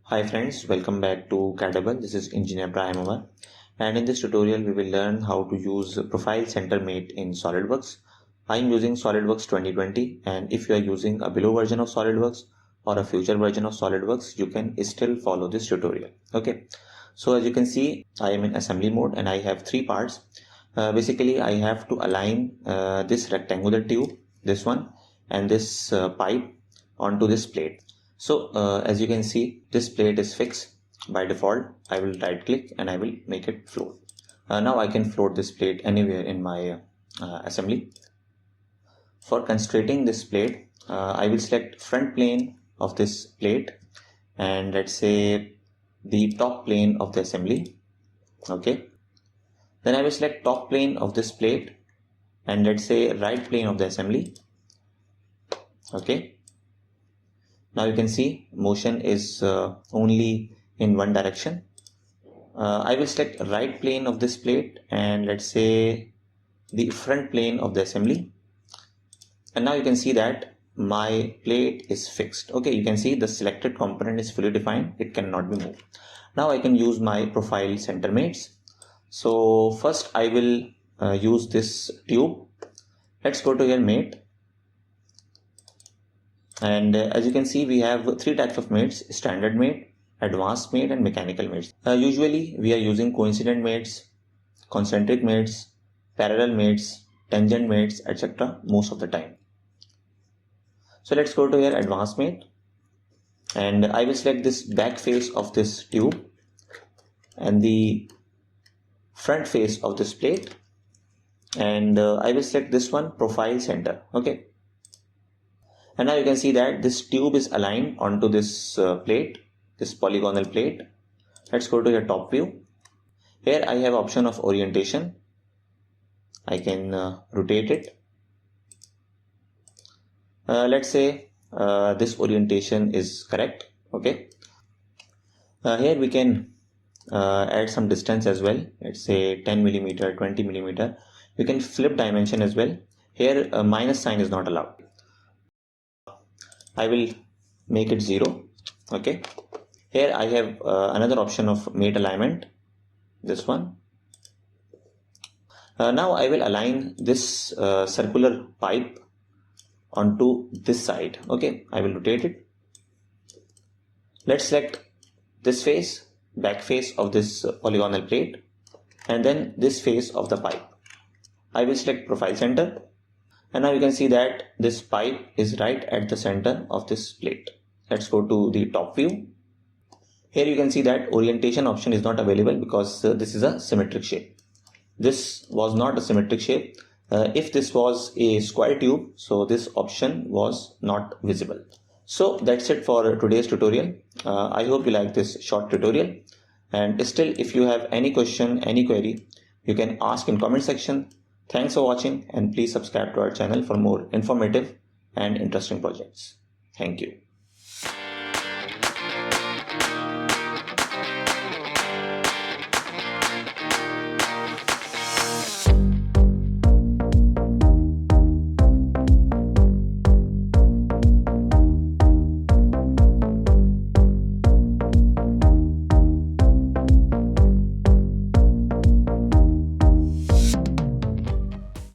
Hi friends, welcome back to CADable. This is Engineer Ibrahim Omer, and in this tutorial we will learn how to use profilecentermate in Solidworks. I am using Solidworks 2020, and if you are using a below version of Solidworks or a future version of Solidworks, you can still follow this tutorial. Okay, so as you can see, I am in assembly mode and I have three parts. Basically, I have to align this rectangular tube, this one, and this pipe onto this plate. So as you can see, this plate is fixed by default. I will right click and I will make it float. Now I can float this plate anywhere in my assembly. For constraining this plate, I will select front plane of this plate and let's say the top plane of the assembly. Okay. Then I will select top plane of this plate and let's say right plane of the assembly. Okay. Now you can see motion is only in one direction. I will select right plane of this plate and let's say the front plane of the assembly. And now you can see that my plate is fixed. Okay, you can see the selected component is fully defined. It cannot be moved. Now I can use my profilecentermates. So first I will use this tube. Let's go to your mate. And as you can see, we have three types of mates: standard mate, advanced mate, and mechanical mates. Usually we are using coincident mates, concentric mates, parallel mates, tangent mates, etc. most of the time. So let's go to your advanced mate and I will select this back face of this tube and the front face of this plate, and I will select this one, profile center. Okay. And now you can see that this tube is aligned onto this plate, this polygonal plate. Let's go to your top view. Here I have option of orientation. I can rotate it. Let's say this orientation is correct. Okay. Here we can add some distance as well. Let's say 10 millimeter, 20 millimeter. We can flip dimension as well. Here a minus sign is not allowed. I will make it 0. Okay. Here I have another option of mate alignment, this one. Now I will align this circular pipe onto this side. Okay, I will rotate it. Let's select this face, back face of this polygonal plate, and then this face of the pipe. I will select profile center. And now you can see that this pipe is right at the center of this plate. Let's go to the top view. Here you can see that orientation option is not available because this is a symmetric shape. This was not a symmetric shape. If this was a square tube, so this option was not visible. So that's it for today's tutorial. I hope you like this short tutorial. And still, if you have any question, any query, you can ask in comment section. Thanks for watching and please subscribe to our channel for more informative and interesting projects. Thank you.